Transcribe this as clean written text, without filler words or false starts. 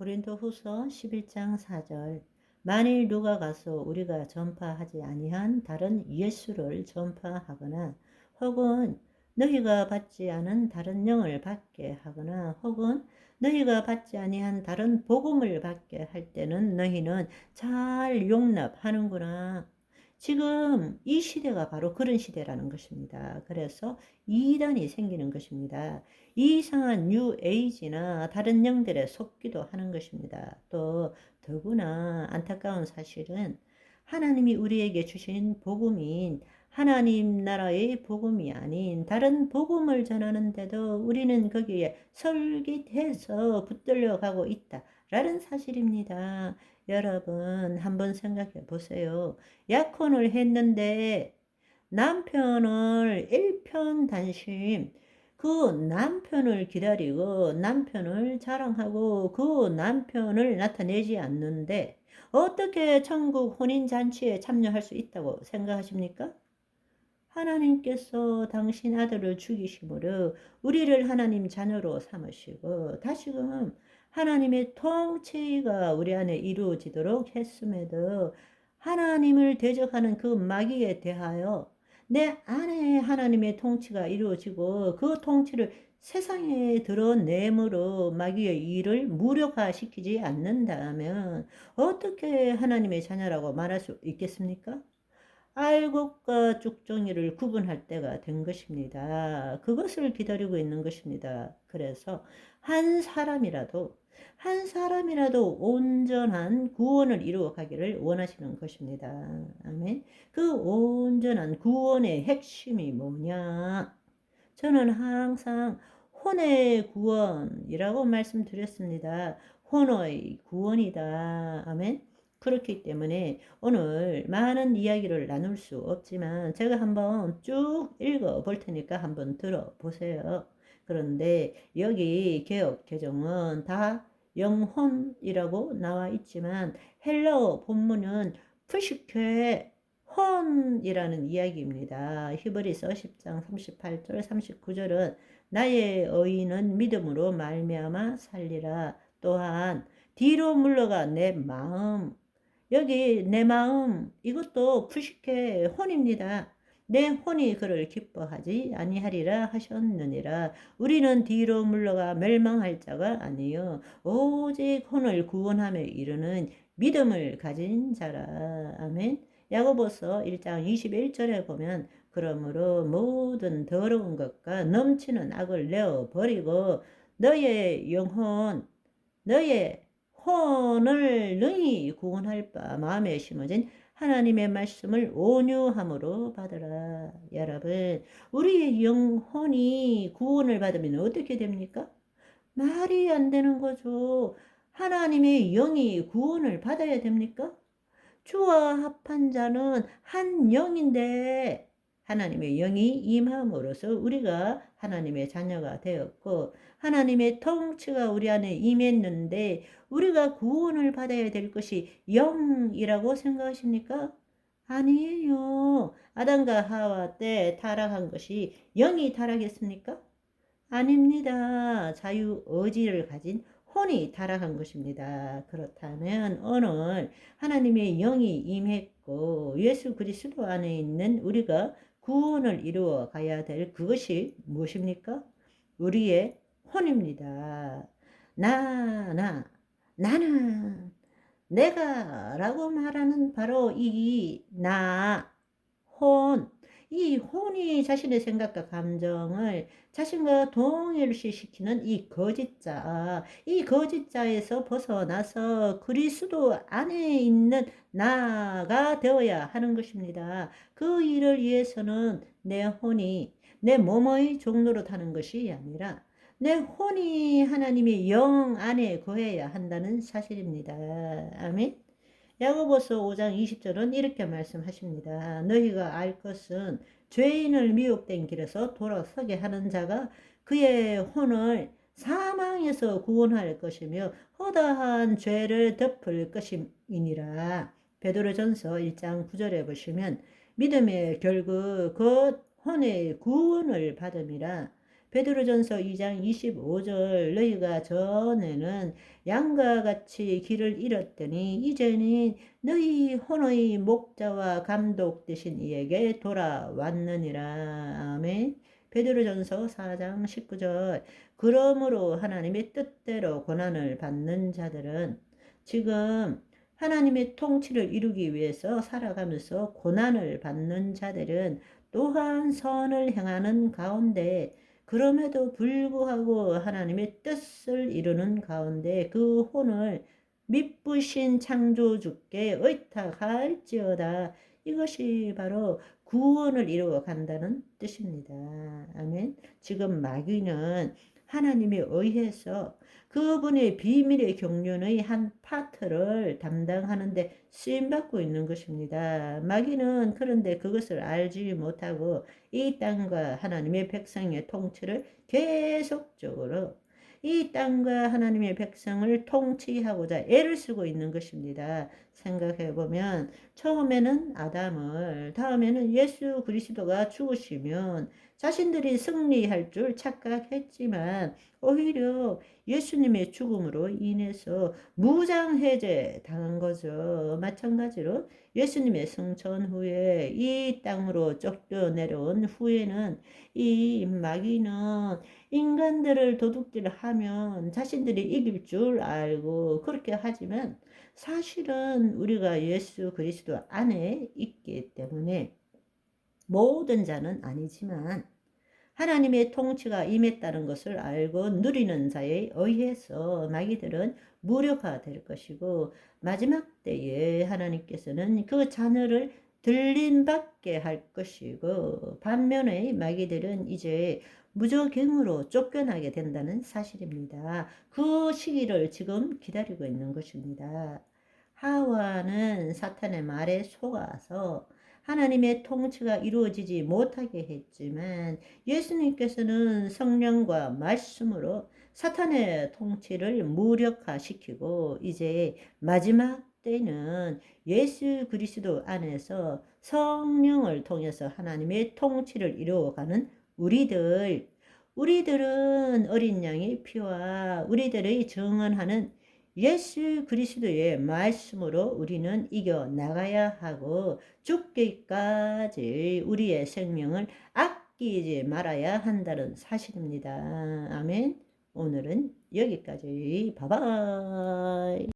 고린도후서 11장 4절. 만일 누가 가서 우리가 전파하지 아니한 다른 예수를 전파하거나 혹은 너희가 받지 않은 다른 영을 받게 하거나 혹은 너희가 받지 아니한 다른 복음을 받게 할 때는 너희는 잘 용납하는구나. 지금 이 시대가 바로 그런 시대라는 것입니다. 그래서 이단이 생기는 것입니다. 이상한 뉴 에이지나 다른 영들에 속기도 하는 것입니다. 또 더구나 안타까운 사실은 하나님이 우리에게 주신 복음인 하나님 나라의 복음이 아닌 다른 복음을 전하는데도 우리는 거기에 설깃해서 붙들려 가고 있다라는 사실입니다. 여러분 한번 생각해 보세요. 약혼을 했는데 남편을 일편단심 그 남편을 기다리고 남편을 자랑하고 그 남편을 나타내지 않는데 어떻게 천국 혼인잔치에 참여할 수 있다고 생각하십니까? 하나님께서 당신 아들을 죽이심으로 우리를 하나님 자녀로 삼으시고 다시금 하나님의 통치가 우리 안에 이루어지도록 했음에도 하나님을 대적하는 그 마귀에 대하여 내 안에 하나님의 통치가 이루어지고 그 통치를 세상에 드러내므로 마귀의 일을 무력화시키지 않는다면 어떻게 하나님의 자녀라고 말할 수 있겠습니까? 알곡과 쭉정이를 구분할 때가 된 것입니다. 그것을 기다리고 있는 것입니다. 그래서 한 사람이라도 온전한 구원을 이루어 가기를 원하시는 것입니다. 아멘. 그 온전한 구원의 핵심이 뭐냐? 저는 항상 혼의 구원이라고 말씀드렸습니다. 혼의 구원이다. 아멘. 그렇기 때문에 오늘 많은 이야기를 나눌 수 없지만 제가 한번 쭉 읽어 볼 테니까 한번 들어보세요. 그런데 여기 개역 개정은 다 영혼이라고 나와 있지만 헬라어 본문은 푸시케 혼이라는 이야기입니다. 히브리서 10장 38절 39절은 나의 의인은 믿음으로 말미암아 살리라. 또한 뒤로 물러가 내 마음, 여기 내 마음 이것도 푸시케 혼입니다. 내 혼이 그를 기뻐하지 아니하리라 하셨느니라. 우리는 뒤로 물러가 멸망할 자가 아니요 오직 혼을 구원함에 이르는 믿음을 가진 자라. 아멘. 야고보서 1장 21절에 보면 그러므로 모든 더러운 것과 넘치는 악을 내어 버리고 너의 영혼 너의 혼을 능히 구원할 바 마음에 심어진 하나님의 말씀을 온유함으로 받으라. 여러분 우리의 영혼이 구원을 받으면 어떻게 됩니까? 말이 안 되는 거죠. 하나님의 영이 구원을 받아야 됩니까? 주와 합한 자는 한 영인데 하나님의 영이 임함으로써 우리가 하나님의 자녀가 되었고 하나님의 통치가 우리 안에 임했는데 우리가 구원을 받아야 될 것이 영이라고 생각하십니까? 아니에요. 아담과 하와 때 타락한 것이 영이 타락했습니까? 아닙니다. 자유 의지를 가진 혼이 타락한 것입니다. 그렇다면 오늘 하나님의 영이 임했고 예수 그리스도 안에 있는 우리가 구원을 이루어 가야 될 그것이 무엇입니까? 우리의 혼입니다. 나는 내가 라고 말하는 바로 이 혼, 이 혼이 자신의 생각과 감정을 자신과 동일시시키는 이 거짓자, 이 거짓자에서 벗어나서 그리스도 안에 있는 나가 되어야 하는 것입니다. 그 일을 위해서는 내 혼이 내 몸의 종로로 타는 것이 아니라 내 혼이 하나님의 영 안에 거해야 한다는 사실입니다. 아멘. 야고보서 5장 20절은 이렇게 말씀하십니다. 너희가 알 것은 죄인을 미혹된 길에서 돌아서게 하는 자가 그의 혼을 사망에서 구원할 것이며 허다한 죄를 덮을 것임이니라. 베드로전서 1장 9절에 보시면 믿음의 결국 곧 혼의 구원을 받음이라. 베드로전서 2장 25절 너희가 전에는 양과 같이 길을 잃었더니 이제는 너희 혼의 목자와 감독 되신 이에게 돌아왔느니라. 아멘. 베드로전서 4장 19절 그러므로 하나님의 뜻대로 고난을 받는 자들은 지금 하나님의 통치를 이루기 위해서 살아가면서 고난을 받는 자들은 또한 선을 행하는 가운데 그럼에도 불구하고 하나님의 뜻을 이루는 가운데 그 혼을 미쁘신 창조주께 의탁할지어다. 이것이 바로 구원을 이루어 간다는 뜻입니다. 아멘. 지금 마귀는 하나님에 의해서 그분의 비밀의 경륜의 한 파트를 담당하는데 쓰임받고 있는 것입니다. 마귀는 그런데 그것을 알지 못하고 이 땅과 하나님의 백성의 통치를 계속적으로 이 땅과 하나님의 백성을 통치하고자 애를 쓰고 있는 것입니다. 생각해 보면 처음에는 아담을, 다음에는 예수 그리스도가 죽으시면 자신들이 승리할 줄 착각했지만 오히려 예수님의 죽음으로 인해서 무장해제 당한 거죠. 마찬가지로 예수님의 승천 후에 이 땅으로 쫓겨내려온 후에는 이 마귀는 인간들을 도둑질하면 자신들이 이길 줄 알고 그렇게 하지만 사실은 우리가 예수 그리스도 안에 있기 때문에 모든 자는 아니지만 하나님의 통치가 임했다는 것을 알고 누리는 자에 의해서 마귀들은 무력화될 것이고 마지막 때에 하나님께서는 그 자녀를 들림받게 할 것이고 반면에 마귀들은 이제 무저갱으로 쫓겨나게 된다는 사실입니다. 그 시기를 지금 기다리고 있는 것입니다. 하와는 사탄의 말에 속아서 하나님의 통치가 이루어지지 못하게 했지만 예수님께서는 성령과 말씀으로 사탄의 통치를 무력화시키고 이제 마지막 때는 예수 그리스도 안에서 성령을 통해서 하나님의 통치를 이루어가는 우리들은 어린 양의 피와 우리들의 정언하는 예수 그리스도의 말씀으로 우리는 이겨 나가야 하고 죽기까지 우리의 생명을 아끼지 말아야 한다는 사실입니다. 아멘. 오늘은 여기까지. 바이바이.